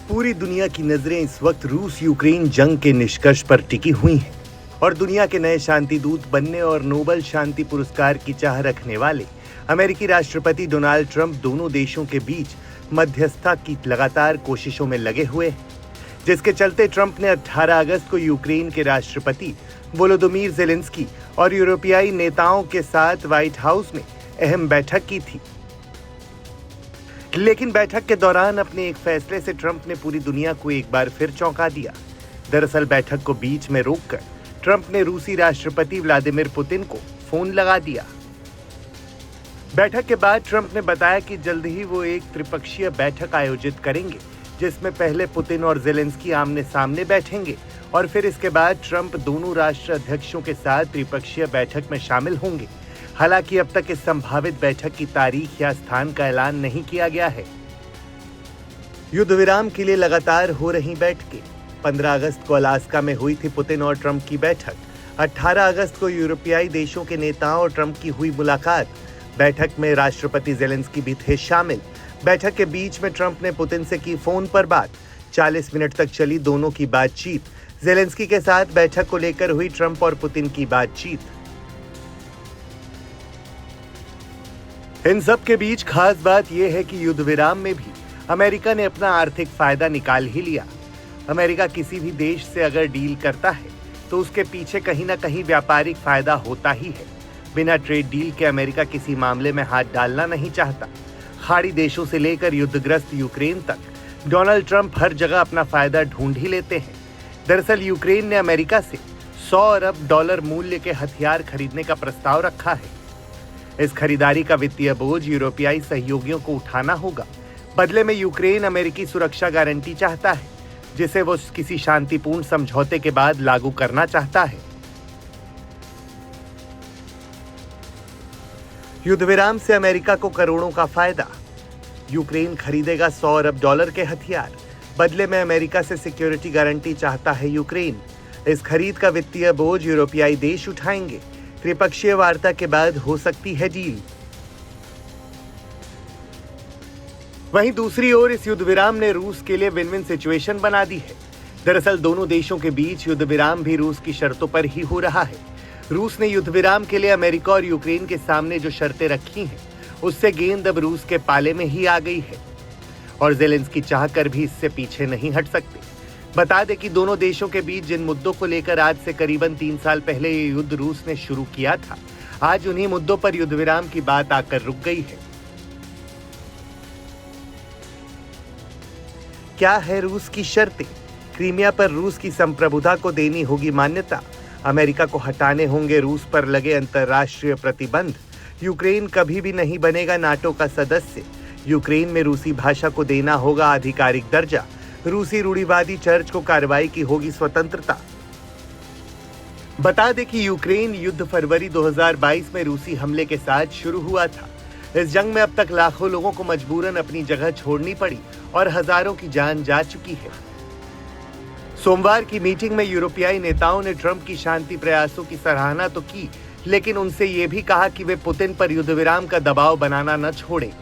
पूरी दुनिया की नजरें इस वक्त रूस यूक्रेन जंग के निष्कर्ष पर टिकी हुई हैं और दुनिया के नए शांति दूत बनने और नोबेल शांति पुरस्कार की चाह रखने वाले अमेरिकी राष्ट्रपति डोनाल्ड ट्रंप दोनों देशों के बीच मध्यस्थता की लगातार कोशिशों में लगे हुए हैं, जिसके चलते ट्रंप ने 18 अगस्त को यूक्रेन के राष्ट्रपति वोलोदिमीर ज़ेलेंस्की और यूरोपियाई नेताओं के साथ व्हाइट हाउस में अहम बैठक की थी। लेकिन बैठक के दौरान अपने एक फैसले से ट्रंप ने पूरी दुनिया को एक बार फिर चौंका दिया। दरअसल बैठक को बीच में रोककर ट्रंप ने रूसी राष्ट्रपति व्लादिमीर पुतिन को फोन लगा दिया। बैठक के बाद ट्रंप ने बताया कि जल्द ही वो एक त्रिपक्षीय बैठक आयोजित करेंगे, जिसमें पहले पुतिन और ज़ेलेंस्की आमने सामने बैठेंगे और फिर इसके बाद ट्रंप दोनों राष्ट्र अध्यक्षों के साथ त्रिपक्षीय बैठक में शामिल होंगे। हालांकि अब तक इस संभावित बैठक की तारीख या स्थान का ऐलान नहीं किया गया है। युद्ध विराम के लिए लगातार हो रही बैठकें। 15 अगस्त को अलास्का में हुई थी पुतिन और ट्रंप की बैठक। 18 अगस्त को यूरोपियाई देशों के नेताओं और ट्रंप की हुई मुलाकात। बैठक में राष्ट्रपति ज़ेलेंस्की भी थे शामिल। बैठक के बीच में ट्रंप ने पुतिन से की फोन पर बात। 40 मिनट तक चली दोनों की बातचीत। ज़ेलेंस्की के साथ बैठक को लेकर हुई ट्रंप और पुतिन की बातचीत। इन सब के बीच खास बात यह है कि युद्ध विराम में भी अमेरिका ने अपना आर्थिक फायदा निकाल ही लिया। अमेरिका किसी भी देश से अगर डील करता है तो उसके पीछे कहीं ना कहीं व्यापारिक फायदा होता ही है। बिना ट्रेड डील के अमेरिका किसी मामले में हाथ डालना नहीं चाहता। खाड़ी देशों से लेकर युद्धग्रस्त यूक्रेन तक डोनाल्ड ट्रंप हर जगह अपना फायदा ढूंढ ही लेते हैं। दरअसल यूक्रेन ने अमेरिका से $100 अरब मूल्य के हथियार खरीदने का प्रस्ताव रखा है। इस खरीदारी का वित्तीय बोझ यूरोपियाई सहयोगियों को उठाना होगा। बदले में यूक्रेन अमेरिकी सुरक्षा गारंटी चाहता है, जिसे वो किसी शांतिपूर्ण समझौते के बाद लागू करना चाहता है। युद्ध विराम से अमेरिका को करोड़ों का फायदा। यूक्रेन खरीदेगा $100 अरब के हथियार। बदले में अमेरिका से सिक्योरिटी गारंटी चाहता है यूक्रेन। इस खरीद का वित्तीय बोझ यूरोपियाई देश उठाएंगे। त्रिपक्षीय वार्ता के बाद हो सकती है डील। वहीं दूसरी ओर इस युद्ध विराम ने रूस के लिए विन विन सिचुएशन बना दी है। दरअसल दोनों देशों के बीच युद्ध विराम भी रूस की शर्तों पर ही हो रहा है। रूस ने युद्ध विराम के लिए अमेरिका और यूक्रेन के सामने जो शर्तें रखी हैं, उससे गेंद अब रूस के पाले में ही आ गई है और ज़ेलेंस्की चाहकर भी इससे पीछे नहीं हट सकते। बता दें कि दोनों देशों के बीच जिन मुद्दों को लेकर आज से करीबन 3 साल पहले ये युद्ध रूस ने शुरू किया था, आज उन्हीं मुद्दों पर युद्ध विराम की बात आकर रुक गई है। क्या है रूस की शर्तें? क्रीमिया पर रूस की संप्रभुता को देनी होगी मान्यता। अमेरिका को हटाने होंगे रूस पर लगे अंतर्राष्ट्रीय प्रतिबंध। यूक्रेन कभी भी नहीं बनेगा नाटो का सदस्य। यूक्रेन में रूसी भाषा को देना होगा आधिकारिक दर्जा। रूसी रूढ़िवादी चर्च को कार्रवाई की होगी स्वतंत्रता। बता दें कि यूक्रेन युद्ध फरवरी 2022 में रूसी हमले के साथ शुरू हुआ था। इस जंग में अब तक लाखों लोगों को मजबूरन अपनी जगह छोड़नी पड़ी और हजारों की जान जा चुकी है। सोमवार की मीटिंग में यूरोपियाई नेताओं ने ट्रंप की शांति प्रयासों की सराहना तो की, लेकिन उनसे ये भी कहा कि वे पुतिन पर युद्ध विराम का दबाव बनाना न छोड़े।